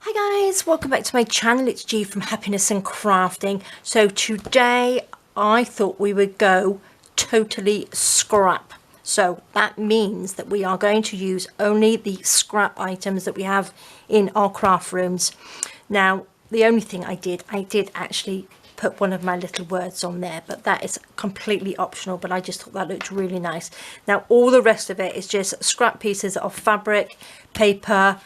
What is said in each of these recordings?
Hi guys, welcome back to my channel. It's G from Happiness and Crafting. So today I thought we would go totally scrap. So that means that we are going to use only the scrap items that we have in our craft rooms. Now the only thing I did actually put one of my little words on there, but that is completely optional, but I just thought that looked really nice. Now all the rest of it is just scrap pieces of fabric, paper,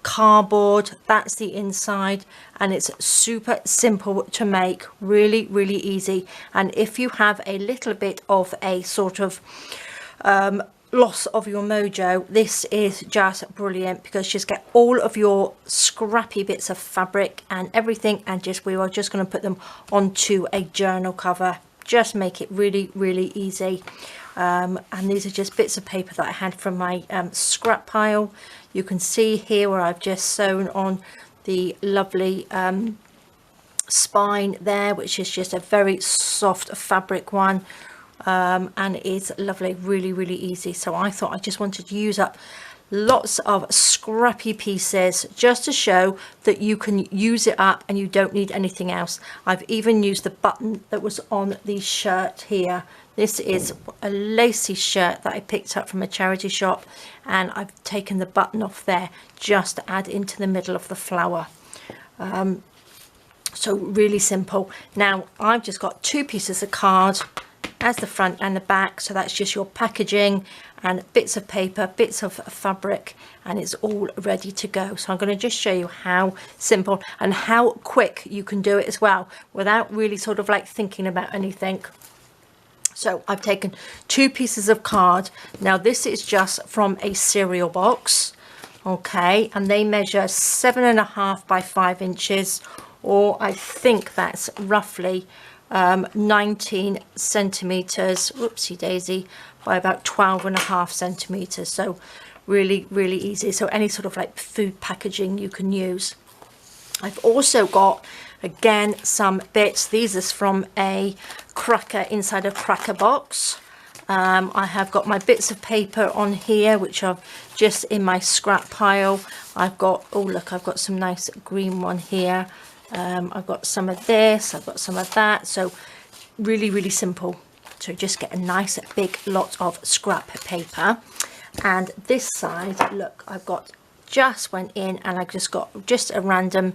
cardboard. That's the inside, and it's super simple to make, really easy. And if you have a little bit of a sort of loss of your mojo, this is just brilliant, because just get all of your scrappy bits of fabric and everything, and we are just going to put them onto a journal cover. Just make it really easy. And these are just bits of paper that I had from my scrap pile. You can see here where I've just sewn on the lovely spine there, which is just a very soft fabric one, and it's lovely, really easy. So I thought I just wanted to use up lots of scrappy pieces just to show that you can use it up and you don't need anything else. I've even used the button that was on the shirt here. This is a lacy shirt that I picked up from a charity shop, and I've taken the button off there just to add into the middle of the flower. So really simple. Now I've just got two pieces of card as the front and the back, so that's just your packaging and bits of paper, bits of fabric, and it's all ready to go. So I'm going to just show you how simple and how quick you can do it as well, without really sort of like thinking about anything. So I've taken two pieces of card. Now this is just from a cereal box, okay, and they measure 7.5 by 5 inches, or I think that's roughly 19 centimeters, whoopsie daisy, by about 12.5 centimeters. So really easy. So any sort of like food packaging you can use. I've also got, again, some bits. These is from a cracker, inside a cracker box. I have got my bits of paper on here, which are just in my scrap pile. I've got, oh look, I've got some nice green one here. I've got some of this, I've got some of that. So really simple. So just get a nice big lot of scrap paper. And this side, look, I've got, just went in and I just got just a random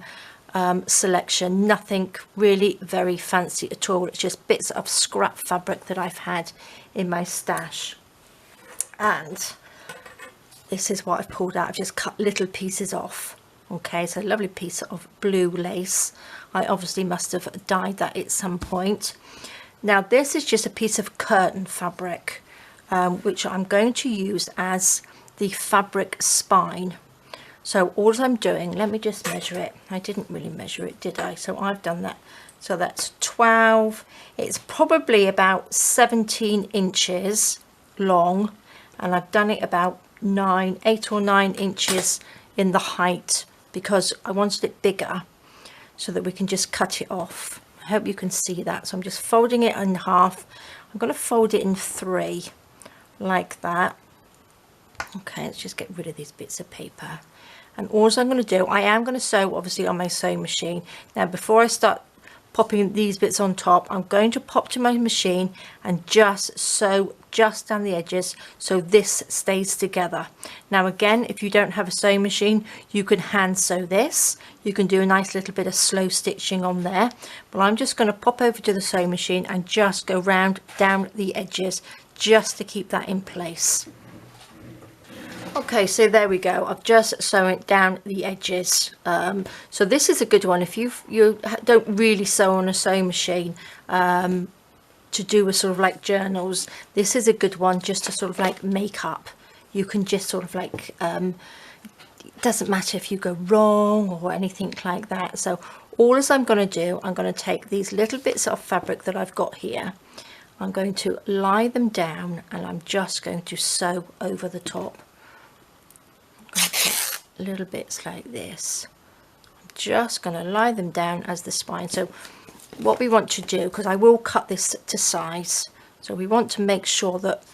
selection, nothing really very fancy at all. It's just bits of scrap fabric that I've had in my stash. And this is what I've pulled out. I've just cut little pieces off. Okay, so a lovely piece of blue lace. I obviously must have dyed that at some point. Now this is just a piece of curtain fabric, which I'm going to use as the fabric spine. So all I'm doing, let me just measure it. I didn't really measure it, did I? So I've done that. So that's 12. It's probably about 17 inches long, and I've done it about 8 or 9 inches in the height, because I wanted it bigger so that we can just cut it off. I hope you can see that. So I'm just folding it in half. I'm going to fold it in 3 like that. Okay, let's just get rid of these bits of paper. And all I'm going to do, I am going to sew obviously on my sewing machine. Now before I start popping these bits on top, I'm going to pop to my machine and just sew just down the edges so this stays together. Now again, if you don't have a sewing machine, you can hand sew this. You can do a nice little bit of slow stitching on there, but I'm just going to pop over to the sewing machine and just go round down the edges just to keep that in place. Okay, so there we go. I've just sewn it down the edges. So this is a good one if you don't really sew on a sewing machine to do a sort of like journals. This is a good one just to sort of like make up. You can just sort of like, it doesn't matter if you go wrong or anything like that. So all as I'm going to do, I'm going to take these little bits of fabric that I've got here. I'm going to lie them down, and I'm just going to sew over the top. Little bits like this. I'm just going to lie them down as the spine. So what we want to do, because I will cut this to size, so we want to make sure that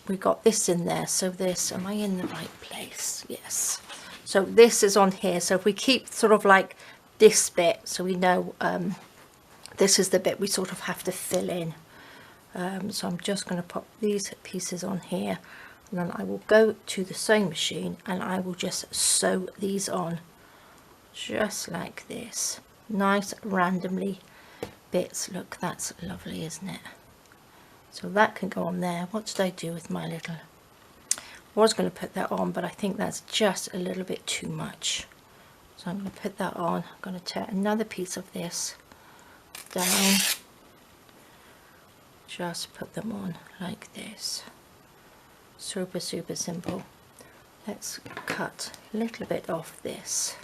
we got this in there. So this, am I in the right place? Yes. So So this is on here. So if we keep sort of like this bit, so we know this is the bit we sort of have to fill in. So I'm just going to pop these pieces on here, and then I will go to the sewing machine and I will just sew these on just like this. Nice randomly bits. Look, that's lovely, isn't it? So that can go on there. What did I do with my little... I was going to put that on, but I think that's just a little bit too much. So I'm going to put that on. I'm going to tear another piece of this down. Just put them on like this. Super, super simple. Let's cut a little bit off this.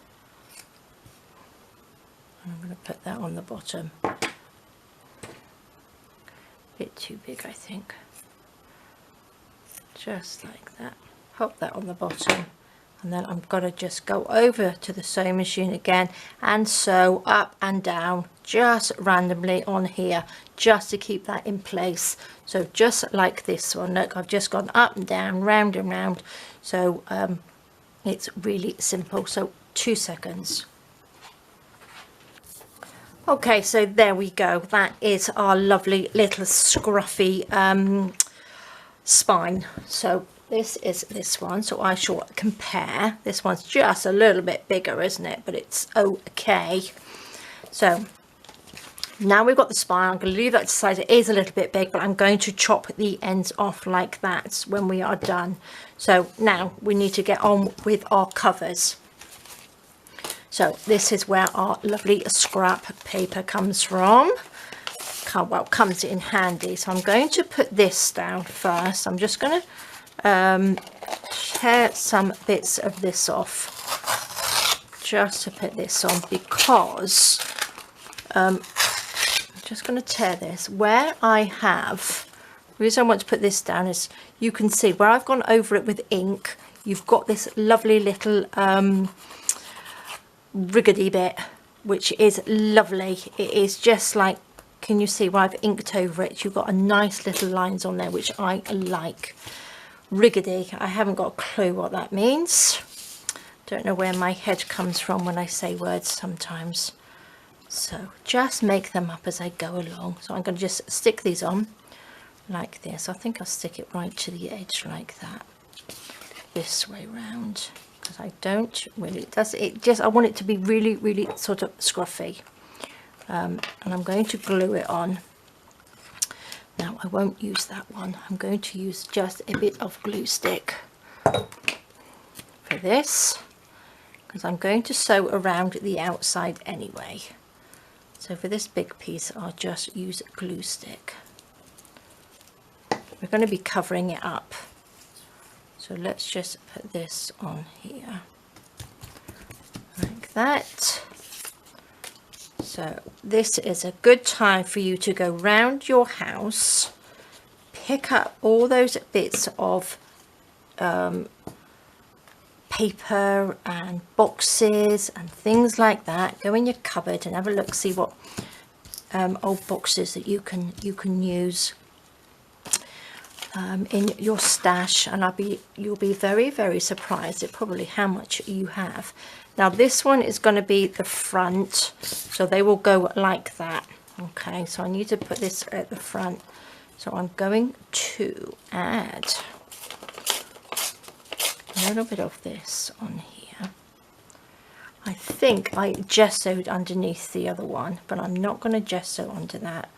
I'm going to put that on the bottom. Bit too big, I think. Just like that. Pop that on the bottom, and then I'm going to just go over to the sewing machine again and sew up and down just randomly on here, just to keep that in place. So just like this one, look, I've just gone up and down, round and round. So it's really simple. So 2 seconds. Okay, so there we go. That is our lovely little scruffy spine. So this is this one, so I shall compare. This one's just a little bit bigger, isn't it? But it's okay. So now we've got the spine. I'm going to leave that to the side. It is a little bit big, but I'm going to chop the ends off like that when we are done. So now we need to get on with our covers. So this is where our lovely scrap paper comes from. Well, comes in handy. So I'm going to put this down first. I'm just going to tear some bits of this off, just to put this on, because I'm just going to tear this. Where I have, the reason I want to put this down is you can see where I've gone over it with ink, you've got this lovely little riggedy bit, which is lovely. It is just like, can you see where I've inked over it? You've got a nice little lines on there, which I like. Riggedy, I haven't got a clue what that means. Don't know where my head comes from when I say words sometimes. So just make them up as I go along. So I'm going to just stick these on like this. I think I'll stick it right to the edge like that, this way round, because I don't really, I want it to be really, really sort of scruffy. And I'm going to glue it on. Now I won't use that one. I'm going to use just a bit of glue stick for this, because I'm going to sew around the outside anyway. So for this big piece, I'll just use glue stick. We're going to be covering it up. So let's just put this on here like that. So this is a good time for you to go round your house, pick up all those bits of paper and boxes and things like that. Go in your cupboard and have a look, see what old boxes that you can use in your stash, and you'll be very, very surprised at probably how much you have. Now this one is going to be the front, so they will go like that. Okay, so I need to put this at the front, so I'm going to add a little bit of this on here. I think I gessoed underneath the other one, but I'm not going to gesso onto that,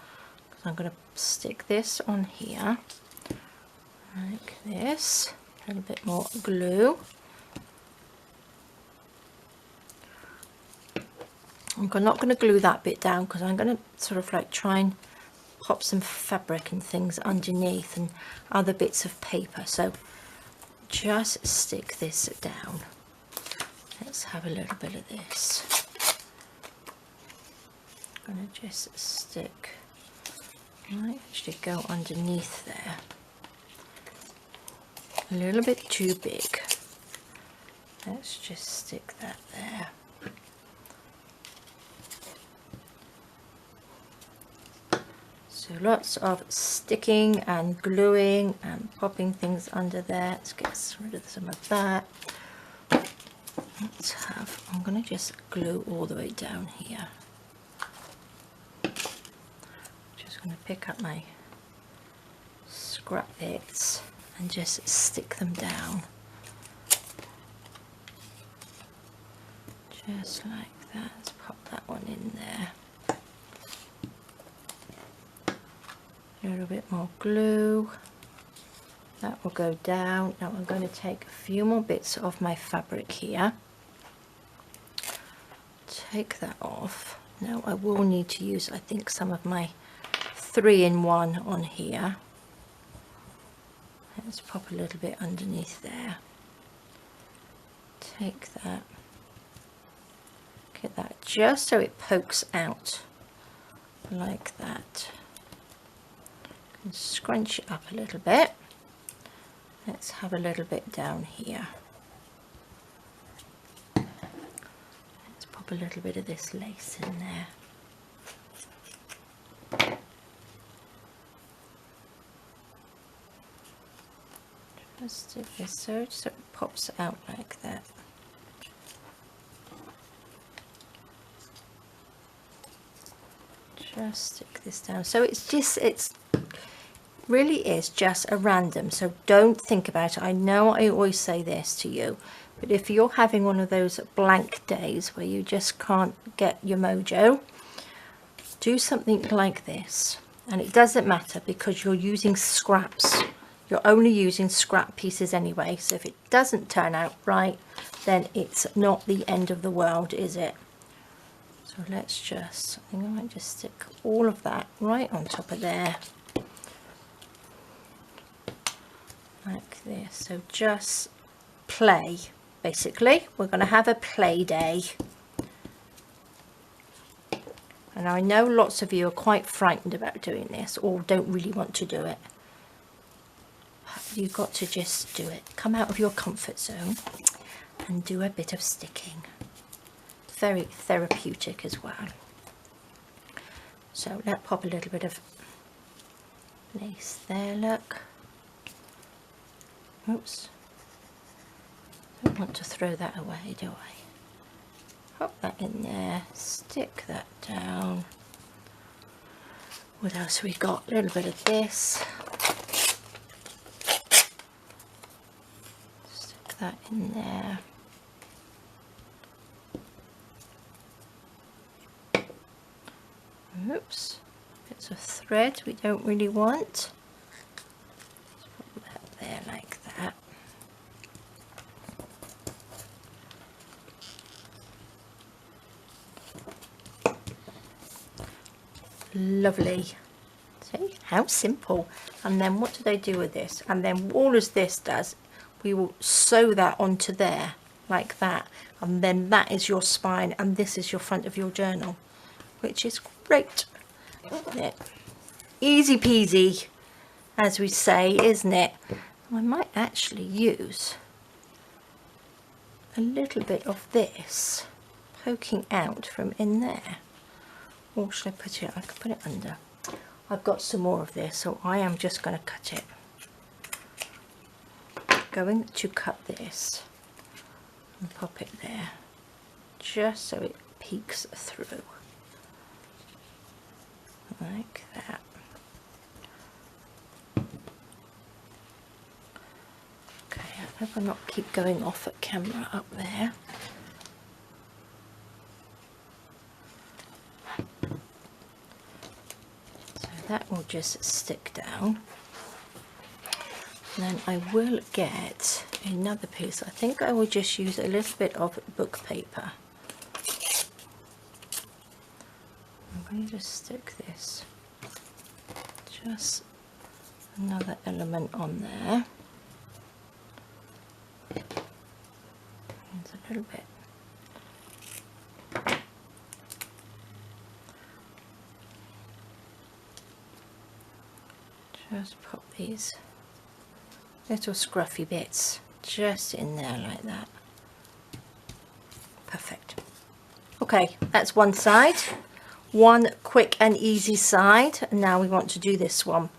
because I'm going to stick this on here like this, a little bit more glue. I'm not going to glue that bit down, because I'm going to sort of like try and pop some fabric and things underneath and other bits of paper. So just stick this down. Let's have a little bit of this. I'm going to just stick, might actually go underneath there. A little bit too big. Let's just stick that there. So lots of sticking and gluing and popping things under there. Let's get rid of some of that. I'm going to just glue all the way down here. Just going to pick up my scrap bits and just stick them down. Just like that. Let's pop that one in there. A little bit more glue. That will go down. Now I'm going to take a few more bits of my fabric here. Take that off. Now I will need to use, I think, some of my 3-in-1 on here. Let's pop a little bit underneath there. Take that. Get that just so it pokes out like that. And scrunch it up a little bit. Let's have a little bit down here. Let's pop a little bit of this lace in there. Just do this so it pops out like that. Just stick this down. So it's really is just a random, so don't think about it. I know I always say this to you, but if you're having one of those blank days where you just can't get your mojo, do something like this. And it doesn't matter because you're using scraps. You're only using scrap pieces anyway, so if it doesn't turn out right, then it's not the end of the world, is it? So let's just, I think I might just stick all of that right on top of there. Like this. So just play, basically. We're going to have a play day. And I know lots of you are quite frightened about doing this or don't really want to do it. You've got to just do it. Come out of your comfort zone and do a bit of sticking. Very therapeutic as well. So let's pop a little bit of lace there, look. Oops. Don't want to throw that away, do I? Pop that in there, stick that down. What else we got? A little bit of this. Stick that in there. Oops. Bits of thread we don't really want. Let's put that there like that. Lovely. See how simple. And then what do they do with this? And then all as this does, we will sew that onto there like that, and then that is your spine and this is your front of your journal, which is great, isn't it? Easy peasy, as we say, isn't it? I might actually use a little bit of this poking out from in there. Or should I put it? I could put it under. I've got some more of this, so I am just going to cut it. Going to cut this and pop it there, just so it peeks through, like that. Okay, I hope I'm not keep going off at camera up there. That will just stick down. And then I will get another piece. I think I will just use a little bit of book paper. I'm going to just stick this, just another element on there. There's a little bit. Just pop these little scruffy bits just in there like that. Perfect. Okay, that's one side. One quick and easy side. And now we want to do this one.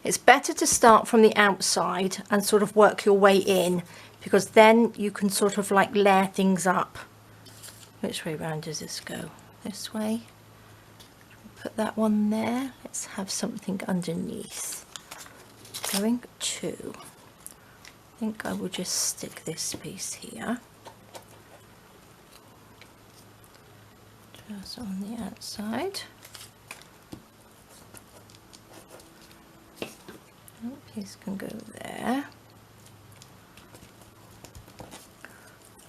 It's better to start from the outside and sort of work your way in, because then you can sort of like layer things up. Which way round does this go? This way. Put that one there. Let's have something underneath. Going to, I think I will just stick this piece here. Just on the outside. Piece can go there.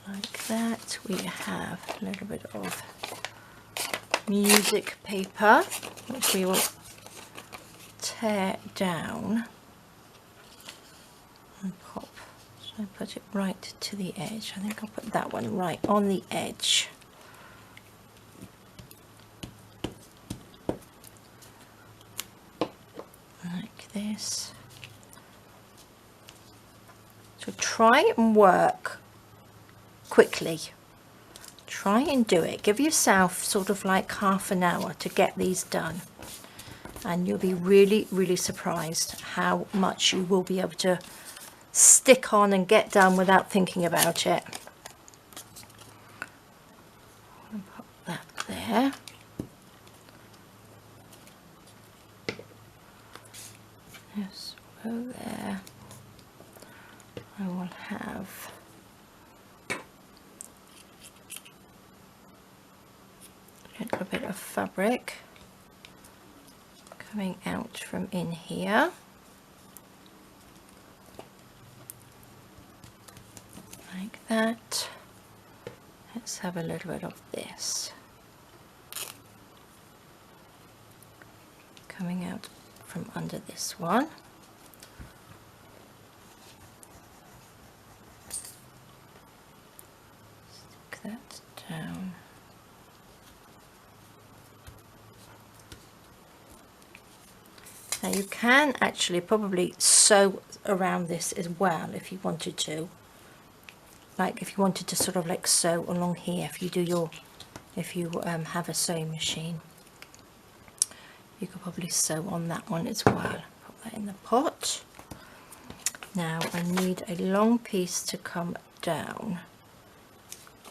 Like that. We have a little bit of music paper, which we will tear down and pop. So I put it right to the edge. I think I'll put that one right on the edge. Like this. So try and work quickly. Try and do it. Give yourself sort of like half an hour to get these done. And you'll be really, really surprised how much you will be able to stick on and get done without thinking about it. I'll pop that there. Yes, go there. I will have a little bit of fabric coming out from in here. Like that. Let's have a little bit of this coming out from under this one. Stick that down. Now you can actually probably sew around this as well if you wanted to. Like if you wanted to sort of like sew along here, if you do your, if you have a sewing machine, you could probably sew on that one as well. Put that in the pot. Now I need a long piece to come down.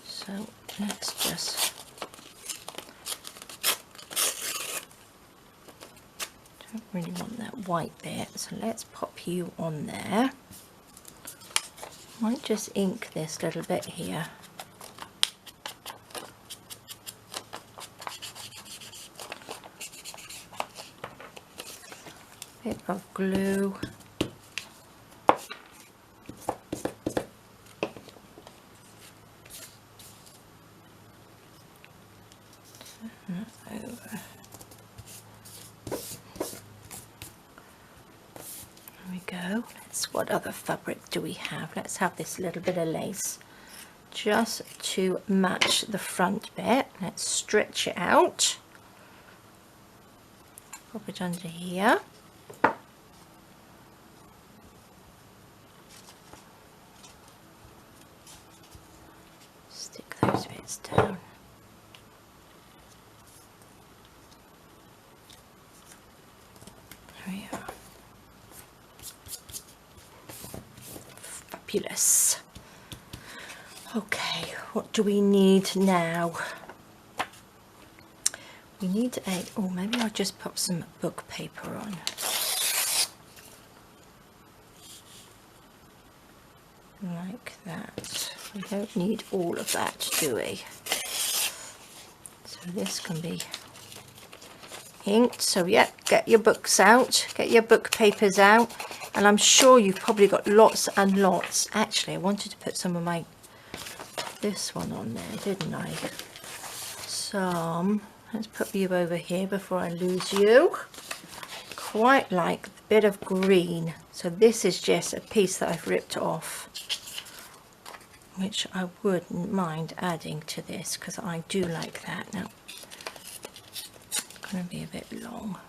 So let's just, don't really want that white bit, so let's pop you on there. Might just ink this little bit here. Bit of glue. Turn that over. There we go. What other fabric do we have? Let's have this little bit of lace just to match the front bit. Let's stretch it out. Pop it under here. Stick those bits down. There we are. Fabulous. Okay, what do we need now? We need a, oh, maybe I'll just pop some book paper on. Like that. We don't need all of that, do we? So this can be inked. So yeah, get your books out, get your book papers out. And I'm sure you've probably got lots and lots. Actually, I wanted to put some of my, this one on there, didn't I? Some, let's put you over here before I lose you. Quite like a bit of green. So this is just a piece that I've ripped off, which I wouldn't mind adding to this because I do like that. Now, it's going to be a bit long.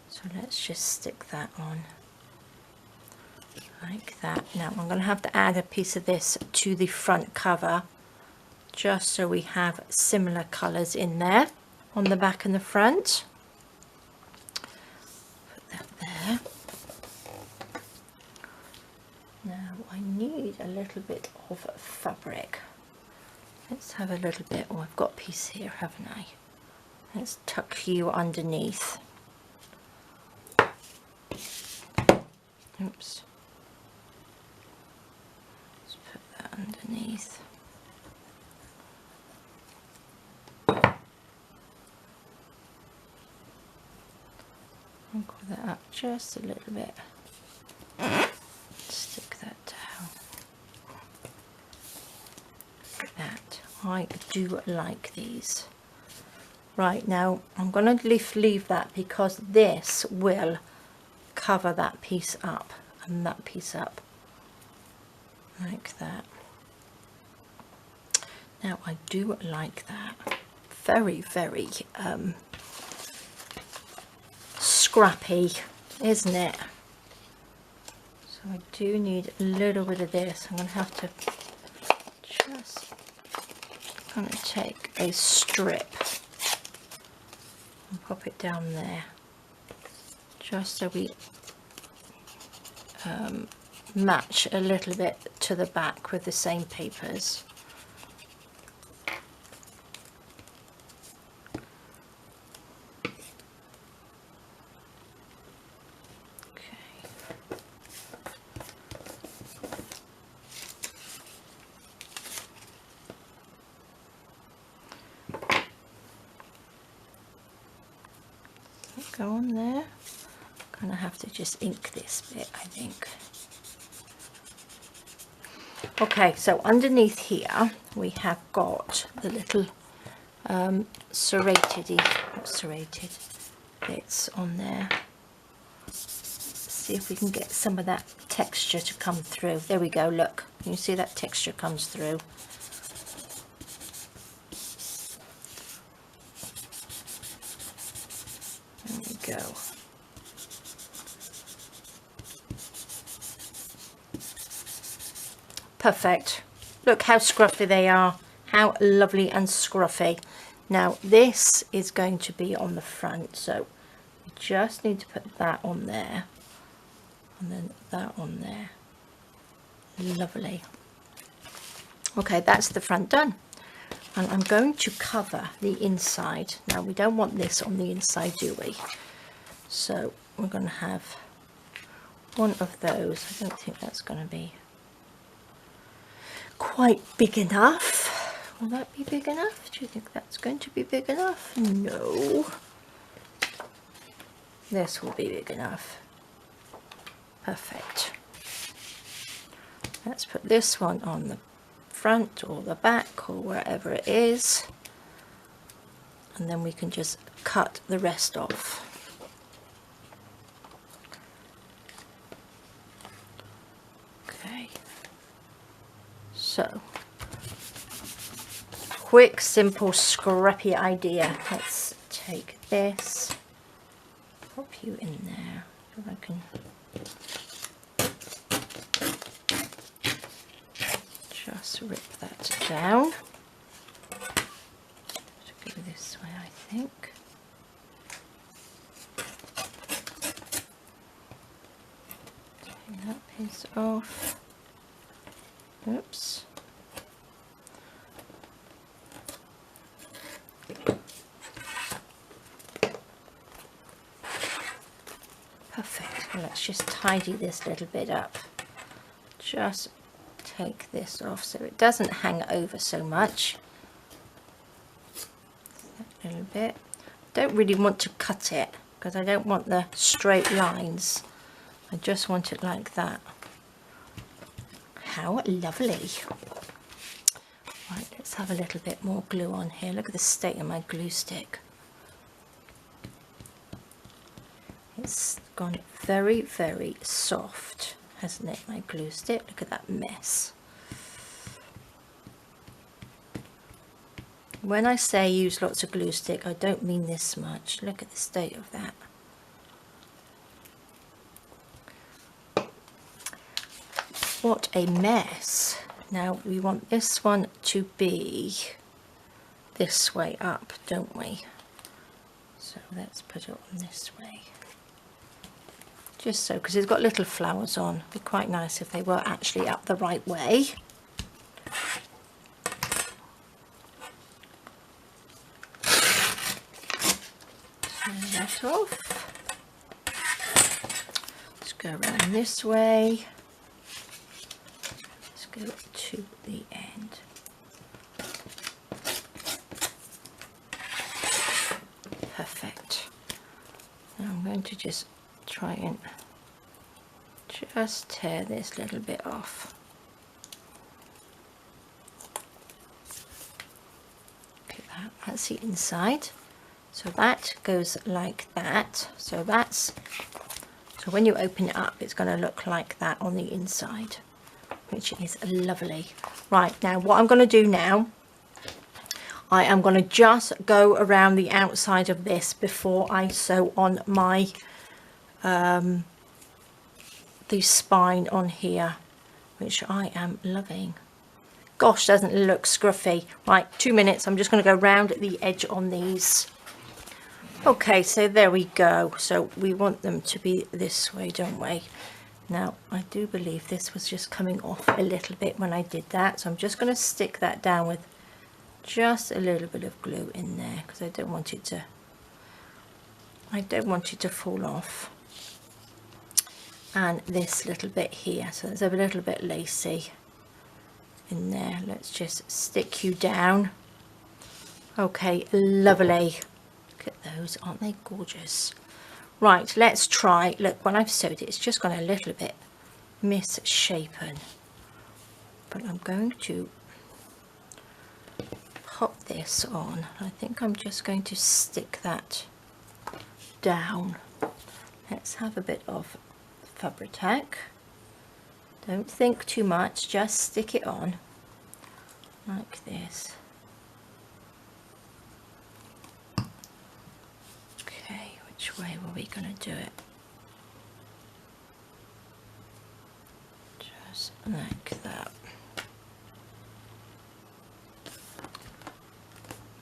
So let's just stick that on. Like that. Now I'm going to have to add a piece of this to the front cover just so we have similar colours in there on the back and the front. Put that there. Now I need need a little bit of fabric. Let's have a little bit. Oh, I've got a piece here, haven't I? Let's tuck you underneath. Oops. Let's put that underneath. And pull that up just a little bit. Stick that down. Like that. I do like these. Right, now I'm going to leave that because this will cover that piece up and that piece up. Like that. Now I do like that. Very, very scrappy, isn't it? So I do need a little bit of this. I'm going to have to just take a strip and pop it down there, just so we match a little bit to the back with the same papers. Go on there. Gonna have to just ink this bit, I think. Okay, so underneath here we have got the little serrated bits on there. Let's see if we can get some of that texture to come through. There we go, look. Can you see that texture comes through? There we go. Perfect. Look how scruffy they are. How lovely and scruffy. Now this is going to be on the front, so we just need to put that on there and then that on there. Lovely. Okay, that's the front done. And I'm going to cover the inside. Now we don't want this on the inside, do we? So we're going to have one of those. I don't think that's going to be quite big enough. Will that be big enough? Do you think that's going to be big enough? No. This will be big enough. Perfect. Let's put this one on the front or the back or wherever it is, and then we can just cut the rest off. Okay, so quick, simple, scrappy idea. Let's take this, pop you in there, if I can just rip that down. Go this way, I think. Take that piece off. Oops. Perfect. Well, let's just tidy this little bit up. Just take this off so it doesn't hang over so much. A little bit. Don't really want to cut it because I don't want the straight lines. I just want it like that. How lovely. Right, let's have a little bit more glue on here. Look at the state of my glue stick. It's gone very, very soft, hasn't it, my glue stick? Look at that mess. When I say use lots of glue stick, I don't mean this much. Look at the state of that. What a mess. Now we want this one to be this way up, don't we? So let's put it on this way. just so, because it's got little flowers on. It'd be quite nice if they were actually up the right way. Turn that off. Let's go around this way. Let's go to the end. Perfect. Now I'm going to just try and just tear this little bit off. Look at that, that's the inside. So that goes like that. So when you open it up, it's going to look like that on the inside, which is lovely. Right, now what I'm going to do now, I am going to just go around the outside of this before I sew on my the spine on here, which I am loving. Gosh, doesn't it look scruffy? Right, 2 minutes. I'm just going to go round the edge on these. Okay, so there we go. So we want them to be this way, don't we? Now, I do believe this was just coming off a little bit when I did that. So I'm just going to stick that down with just a little bit of glue in there, because I don't want it to fall off. And this little bit here, so it's a little bit lacy in there. Let's just stick you down. Okay, lovely. Look at those, aren't they gorgeous? Right, let's try. Look, when I've sewed it, it's just gone a little bit misshapen, but I'm going to pop this on. I think I'm just going to stick that down. Let's have a bit of fabric. Don't think too much, just stick it on like this. Okay, which way were we going to do it? Just like that.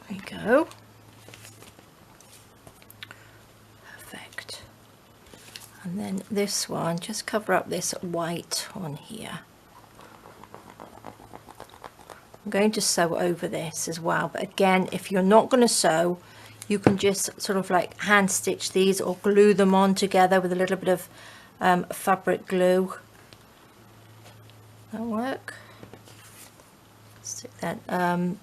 There we go. Perfect. And then this one, just cover up this white on here. I'm going to sew over this as well, but again, if you're not going to sew, you can just sort of like hand stitch these or glue them on together with a little bit of fabric glue. That'll work. Stick that, and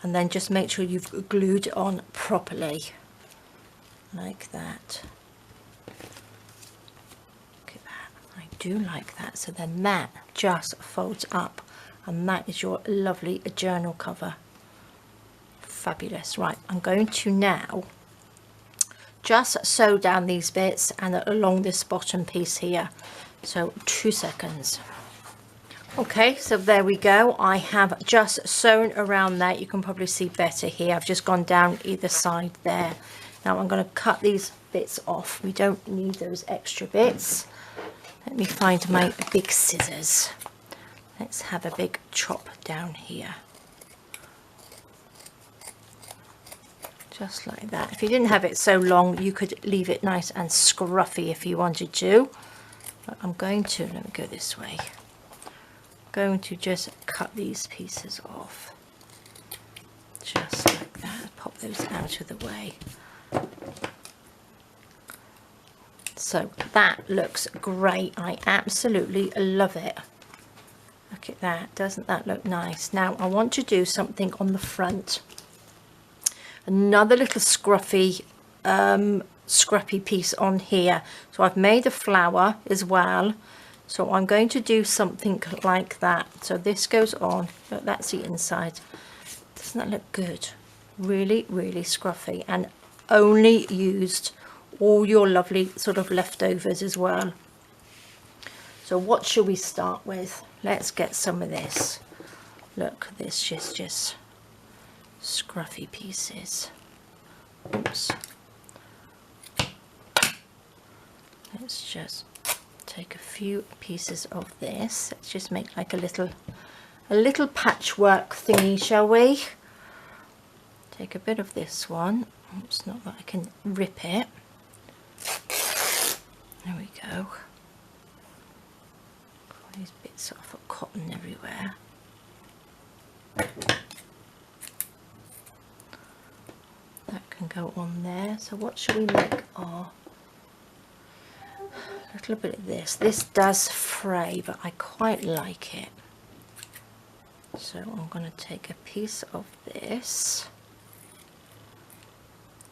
then just make sure you've glued it on properly, like that. I do like that. So then that just folds up, and that is your lovely journal cover. Fabulous. Right, I'm going to now just sew down these bits and along this bottom piece here. So 2 seconds. Okay, so there we go. I have just sewn around that. You can probably see better here. I've just gone down either side there. Now I'm going to cut these bits off. We don't need those extra bits. Let me find my big scissors. Let's have a big chop down here. Just like that. If you didn't have it so long, you could leave it nice and scruffy if you wanted to. But I'm going to, let me go this way. I'm going to just cut these pieces off. Just like that. Pop those out of the way. So that looks great. I absolutely love it. Look at that. Doesn't that look nice? Now I want to do something on the front. Another little scruffy piece on here. So I've made a flower as well. So I'm going to do something like that. So this goes on. Look, that's the inside. Doesn't that look good? Really, really scruffy, and only used all your lovely sort of leftovers as well. So what should we start with? Let's get some of this. Look, this is just scruffy pieces. Oops. Let's just take a few pieces of this. Let's just make like a little patchwork thingy, shall we? Take a bit of this one. Oops, not that I can rip it. go. All these bits of cotton everywhere. That can go on there. So what should we make? A little bit of this. This does fray, but I quite like it. So I'm going to take a piece of this,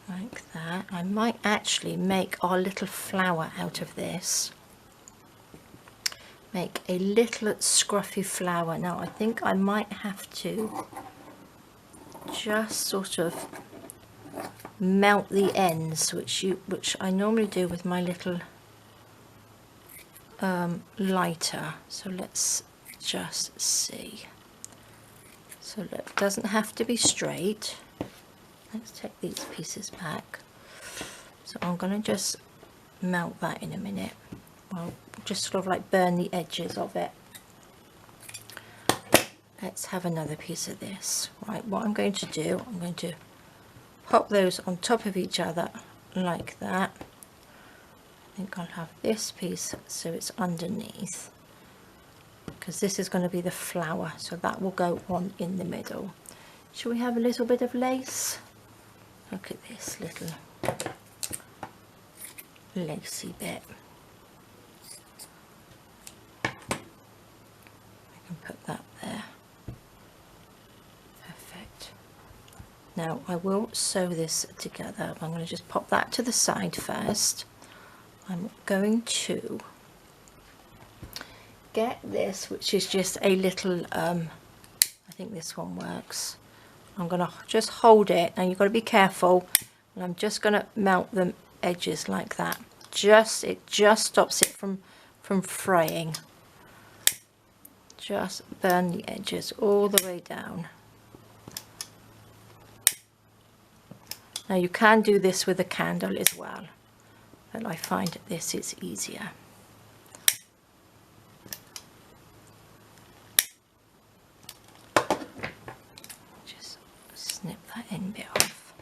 like that. I might actually make our little flower out of this. Make a little scruffy flower. Now I think I might have to just sort of melt the ends, which I normally do with my little lighter. So let's just see. So look, it doesn't have to be straight. Let's take these pieces back. So I'm going to just melt that in a minute. Well, just sort of like burn the edges of it. Let's have another piece of this. Right, what I'm going to do, I'm going to pop those on top of each other like that. I think I'll have this piece so it's underneath, because this is going to be the flower, so that will go on in the middle. Should we have a little bit of lace? Look at this little lacy bit. I can put that there. Perfect. Now I will sew this together. I'm going to just pop that to the side first. I'm going to get this, which is just a little, I think this one works. I'm going to just hold it, and you've got to be careful, and I'm just going to melt the edges like that. It just stops it from fraying. Just burn the edges all the way down. Now you can do this with a candle as well, but I find this is easier. Just snip that end bit off.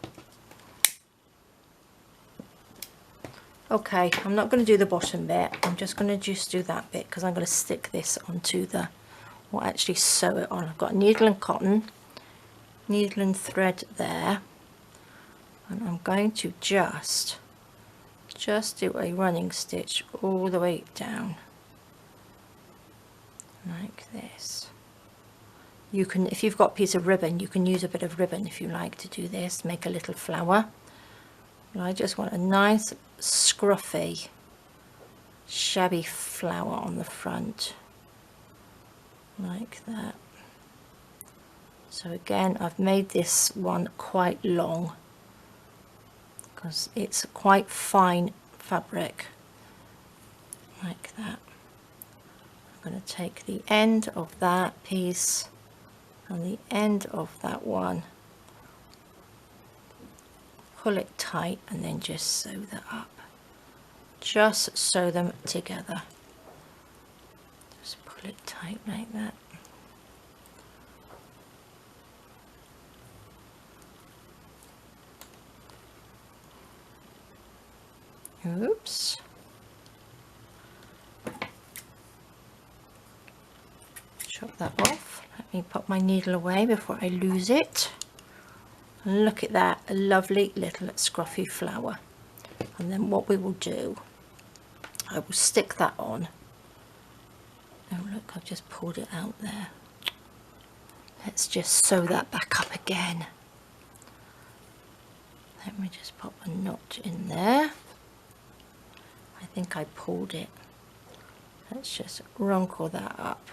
Okay, I'm not going to do the bottom bit. I'm just going to just do that bit, because I'm going to stick this onto the, or actually sew it on. I've got needle and cotton, needle and thread there, and I'm going to just do a running stitch all the way down like this. You can, if you've got a piece of ribbon, you can use a bit of ribbon if you like to do this, make a little flower. But I just want a nice scruffy shabby flower on the front like that. So again, I've made this one quite long because it's quite fine fabric like that. I'm going to take the end of that piece and the end of that one, pull it tight, and then just sew that up. Just sew them together. Just pull it tight like that. Oops. Chop that off. Let me pop my needle away before I lose it. And look at that, a lovely little scruffy flower. And then what we will do, I will stick that on. Oh look, I've just pulled it out there. Let's just sew that back up again. Let me just pop a knot in there. I think I pulled it. Let's just wrinkle that up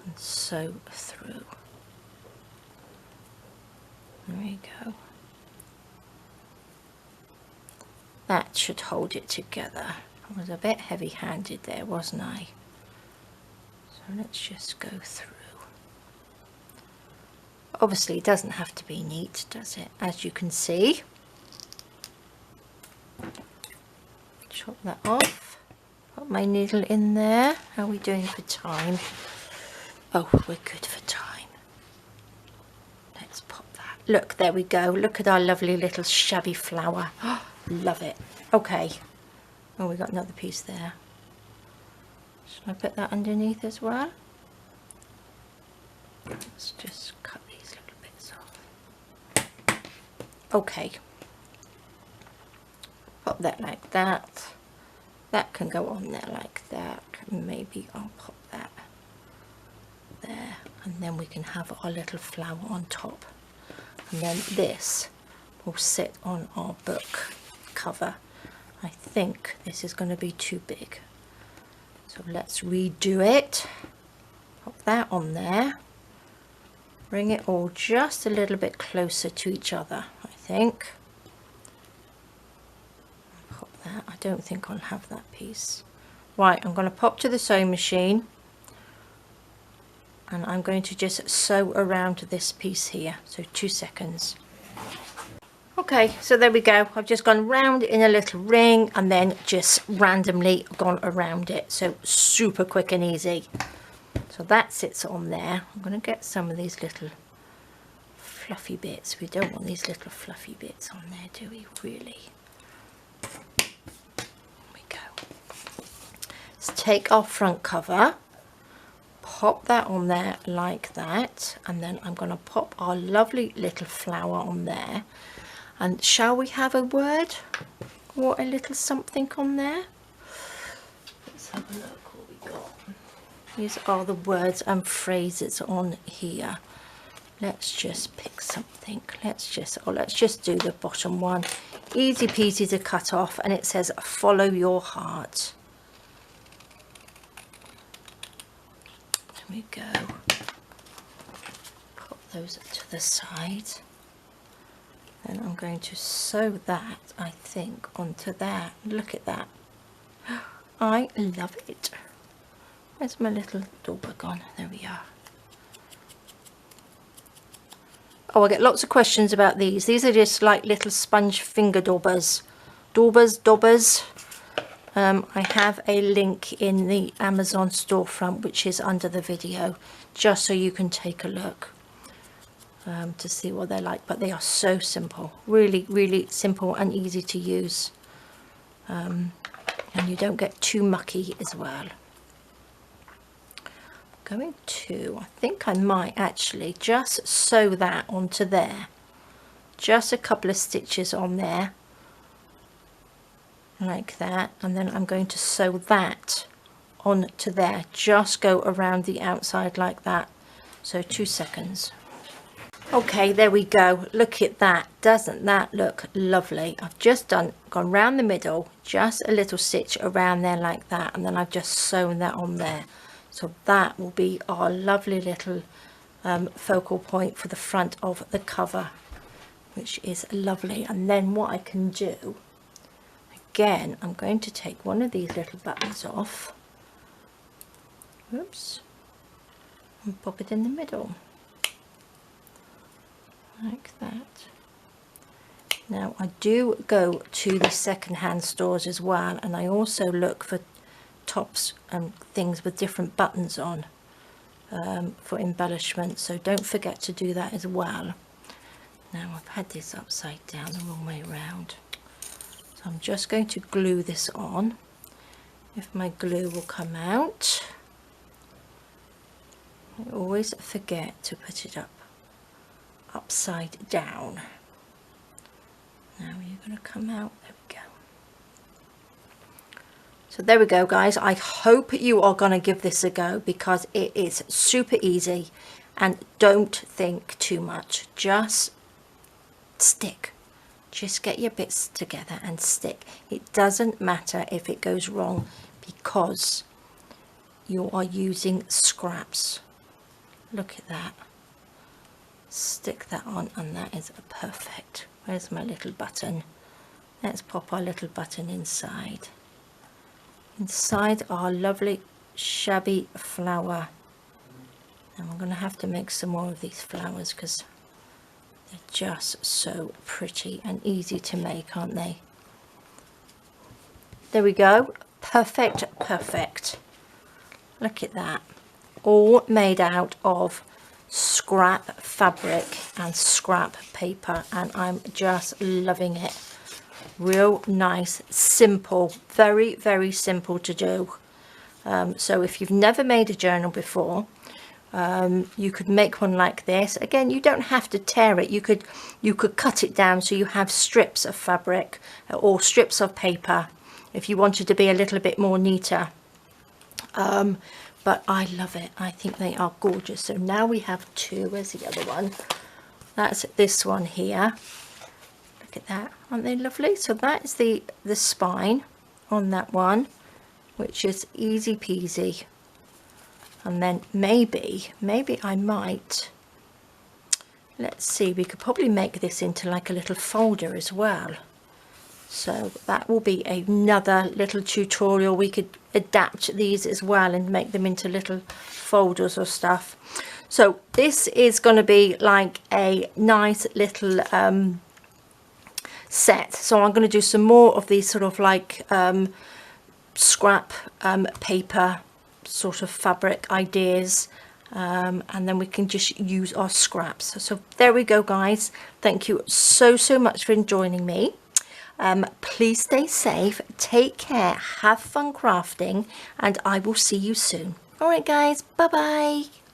and sew through. There we go. That should hold it together. I was a bit heavy-handed there, wasn't I? So let's just go through. Obviously it doesn't have to be neat, does it? As you can see. Chop that off. Put my needle in there. How are we doing for time? Oh, we're good for time. Let's pop that. Look, there we go. Look at our lovely little shabby flower. Oh, love it. Okay. Oh, we got another piece there. Should I put that underneath as well? Let's just cut these little bits off. Okay. Pop that like that. That can go on there like that. Maybe I'll pop that there, and then we can have our little flower on top, and then this will sit on our book cover. I think this is going to be too big, so let's redo it. Pop that on there, bring it all just a little bit closer to each other. I think pop that. I don't think I'll have that piece. Right, I'm going to pop to the sewing machine, and I'm going to just sew around this piece here, so 2 seconds. Okay, so there we go. I've just gone round in a little ring and then just randomly gone around it, so super quick and easy. So that sits on there. I'm going to get some of these little fluffy bits. We don't want these little fluffy bits on there, do we, really? There we go. Let's take our front cover, pop that on there like that, and then I'm going to pop our lovely little flower on there. And shall we have a word or a little something on there? Let's have a look what we got. These are the words and phrases on here. Let's just pick something. Let's just do the bottom one. Easy peasy to cut off, and it says follow your heart. There we go. Pop those to the side. And I'm going to sew that, I think, onto there. Look at that. I love it. Where's my little dauber gone? There we are. Oh, I get lots of questions about these. These are just like little sponge finger daubers. Daubers. I have a link in the Amazon storefront, which is under the video, just so you can take a look. To see what they're like, but they are so simple, really simple and easy to use, and you don't get too mucky as well. I think I might actually just sew that onto there, just a couple of stitches on there like that, and then I'm going to sew that onto there, just go around the outside like that, so 2 seconds. Okay, there we go. Look at that. Doesn't that look lovely? I've just gone round the middle, just a little stitch around there like that, and then I've just sewn that on there. So that will be our lovely little focal point for the front of the cover, which is lovely. And then what I can do, again, I'm going to take one of these little buttons off. Oops. And pop it in the middle. Like that. Now I do go to the second-hand stores as well, and I also look for tops and things with different buttons on for embellishment, so don't forget to do that as well. Now I've had this upside down the wrong way around, so I'm just going to glue this on. If my glue will come out, I always forget to put it up upside down. Now you're going to come out. There we go. So there we go, guys. I hope you are going to give this a go, because it is super easy, and don't think too much. Just stick. Just get your bits together and stick. It doesn't matter if it goes wrong, because you are using scraps. Look at that. Stick that on, and that is perfect. Where's my little button? Let's pop our little button inside our lovely shabby flower. And we're going to have to make some more of these flowers, because they're just so pretty and easy to make, aren't they? There we go. Perfect. Look at that. All made out of scrap fabric and scrap paper, and I'm just loving it. Real nice, simple, very, very simple to do. So if you've never made a journal before, you could make one like this. Again, you don't have to tear it. You could cut it down so you have strips of fabric or strips of paper if you wanted to be a little bit more neater. But I love it. I think they are gorgeous. So now we have two. Where's the other one? That's this one here. Look at that. Aren't they lovely? So that is the spine on that one, which is easy peasy. And then maybe I might, let's see, we could probably make this into like a little folder as well. So that will be another little tutorial. We could adapt these as well and make them into little folders or stuff. So this is going to be like a nice little set. So I'm going to do some more of these sort of like scrap paper sort of fabric ideas, and then we can just use our scraps. So there we go, guys. Thank you so much for joining me. Please stay safe, take care, have fun crafting, and I will see you soon. All right, guys, bye bye.